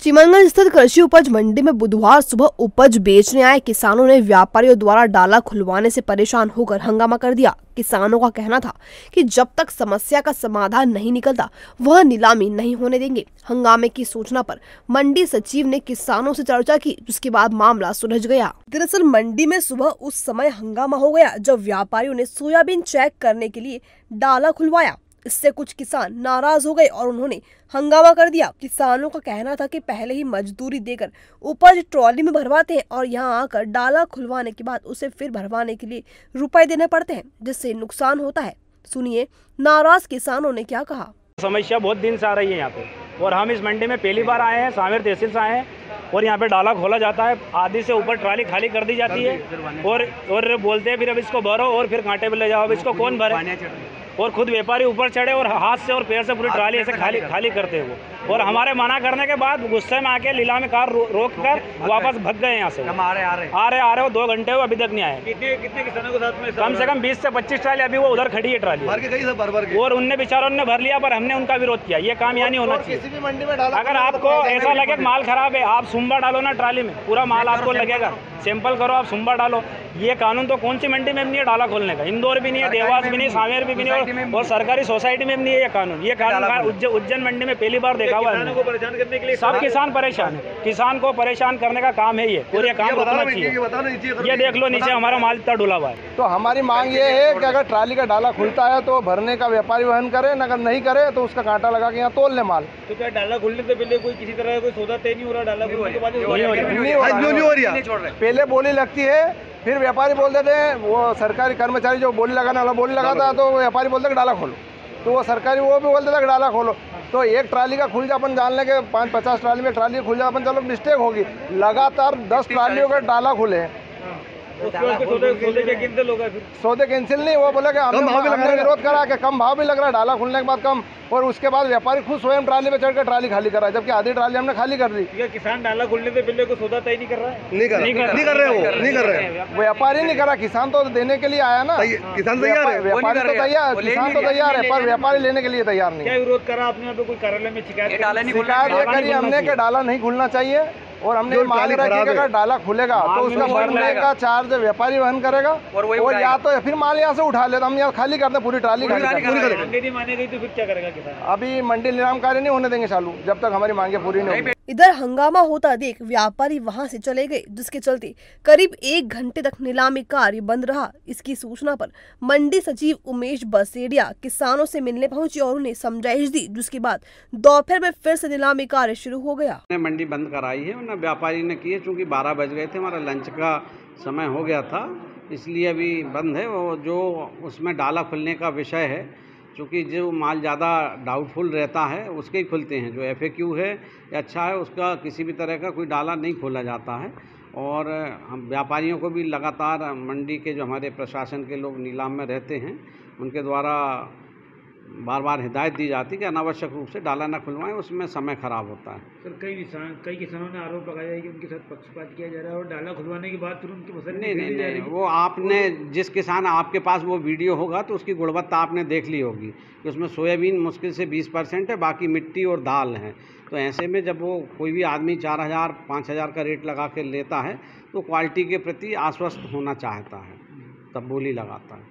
चिमनगंज स्थित कृषि उपज मंडी में बुधवार सुबह उपज बेचने आए किसानों ने व्यापारियों द्वारा डाला खुलवाने से परेशान होकर हंगामा कर दिया। किसानों का कहना था कि जब तक समस्या का समाधान नहीं निकलता वह नीलामी नहीं होने देंगे। हंगामे की सूचना पर मंडी सचिव ने किसानों से चर्चा की, जिसके बाद मामला सुलझ गया। दरअसल मंडी में सुबह उस समय हंगामा हो गया जब व्यापारियों ने सोयाबीन चेक करने के लिए डाला खुलवाया। इससे कुछ किसान नाराज हो गए और उन्होंने हंगामा कर दिया। किसानों का कहना था कि पहले ही मजदूरी देकर उपज ट्रॉली में भरवाते हैं और यहां आकर डाला खुलवाने के बाद उसे फिर भरवाने के लिए रुपए देने पड़ते हैं, जिससे नुकसान होता है। सुनिए नाराज किसानों ने क्या कहा। समस्या बहुत दिन से आ रही है यहाँ पे और हम इस मंडी में पहली बार आए हैं, सांवेर तहसील से आए हैं और यहाँ पे डाला खोला जाता है। आधी से ऊपर ट्राली खाली कर दी जाती है और बोलते हैं फिर अब इसको भरो और फिर कांटे पे ले जाओ। अब इसको कौन भरे और खुद व्यापारी ऊपर चढ़े और हाथ से और पैर से पूरी ट्राली ऐसे खाली करते हैं वो। और हमारे मना करने के बाद गुस्से में आके लीलामी कार रोक कर वापस भग गए यहाँ से। आ रहे हो 2 घंटे हो अभी तक नहीं आए। कितने किसानों के साथ में? कम से कम 20 से 25 ट्राली अभी वो उधर खड़ी है ट्राली और उनने बेचारों ने भर लिया, पर हमने उनका विरोध किया। ये काम यहाँ नहीं होना चाहिए। किसी भी मंडी में डाला अगर आपको ऐसा लगे माल खराब है, आप सुम्बा डालो ना ट्राली में, पूरा माल आपको लगेगा। सैंपल करो, आप सुम्बा डालो। ये कानून तो कौन सी मंडी में नहीं है डाला खोलने का। इंदौर भी नहीं है, देवास भी नहीं, सांवेर भी नहीं और सरकारी सोसाइटी में नहीं है ये कानून। ये कानून उज्जैन मंडी में पहली बार देखा हुआ है। परेशान करने के लिए सब किसान परेशान है। किसान को परेशान करने का काम है ये, और ये काम रोकना चाहिए। ये देख लो नीचे हमारा माल इतना डुला हुआ है। तो हमारी मांग ये है कि अगर ट्राली का डाला खुलता है तो भरने का व्यापारी वहन करे, अगर नहीं करे तो उसका कांटा लगा के यहाँ तोल ले माल। तो क्या डाला खुलने से पहले कोई किसी तरह कोई सौदा तय नहीं हो रहा? डाला खुलने के बाद नहीं हो रही। पहले बोली लगती है, फिर व्यापारी बोल देते हैं, वो सरकारी कर्मचारी जो बोली लगाने वाला बोली लगाता है तो व्यापारी बोलते हैं डाला खोलो, तो वो सरकारी वो भी बोलते था डाला खोलो। तो एक ट्राली का खुल जा अपन जान लेंगे 5-50 ट्राली में ट्राली खुल जा अपन, चलो मिस्टेक होगी। लगातार 10 ट्रालियों का डाला खुले, सौदे कैंसिल नहीं। वो बोले कि हमने विरोध करा कि कम भाव भी लग रहा है, डाला खुलने के बाद कम। और उसके बाद व्यापारी खुद स्वयं ट्राली पे चढ़कर ट्राली खाली कर रहा है, जबकि आधी ट्राली हमने खाली कर दी। किसान डाला खुलने से पहले को सौदा तय नहीं कर रहा है? नहीं कर रहे। व्यापारी नहीं करा, किसान तो देने के लिए आया ना। किसान तैयार है, व्यापारी तो तैयार, किसान तो तैयार है, पर व्यापारी लेने के लिए तैयार नहीं। क्या विरोध करा आपने यहाँ पे? कोई कार्यालय में शिकायत ये करी हमने कि डाला नहीं खुलना चाहिए और हमने मांग रखी कि अगर डाला खुलेगा तो उसका भरने का चार्ज व्यापारी वहन करेगा और या तो फिर माल यहाँ से उठा लेता। हम यहाँ खाली करते, पूरी ट्राली नहीं माने गई तो फिर क्या करेगा किसान? अभी मंडी नीलाम कार्य नहीं होने देंगे चालू जब तक हमारी मांगे पूरी नहीं होगी। इधर हंगामा होता देख व्यापारी वहां से चले गए, जिसके चलते करीब 1 घंटे तक नीलामी कार्य बंद रहा। इसकी सूचना पर मंडी सचिव उमेश बसेड़िया किसानों से मिलने पहुंचे और उन्हें समझाइश दी, जिसके बाद दोपहर में फिर से नीलामी कार्य शुरू हो गया। मंडी बंद कराई है ना, व्यापारी ने किए, चूँकि 12 बज गए थे, हमारा लंच का समय हो गया था, इसलिए अभी बंद है। वो जो उसमें डाला खुलने का विषय है, चूँकि जो माल ज़्यादा डाउटफुल रहता है उसके ही खुलते हैं। जो FAQ है या अच्छा है उसका किसी भी तरह का कोई डाला नहीं खोला जाता है। और हम व्यापारियों को भी लगातार मंडी के जो हमारे प्रशासन के लोग नीलाम में रहते हैं उनके द्वारा बार बार हिदायत दी जाती है कि अनावश्यक रूप से डाला न खुलवाएं, उसमें समय खराब होता है। सर कई किसानों ने आरोप लगाया है कि उनके साथ पक्षपात किया जा रहा है और डाला खुलवाने के बाद फिर उनकी फसल नहीं, वो आपने जिस किसान आपके पास वो वीडियो होगा तो उसकी गुणवत्ता आपने देख ली होगी कि उसमें सोयाबीन मुश्किल से 20% है, बाकी मिट्टी और दाल है। तो ऐसे में जब वो कोई भी आदमी 4000-5000 का रेट लगा के लेता है तो क्वालिटी के प्रति आश्वस्त होना चाहता है, तब बोली लगाता है।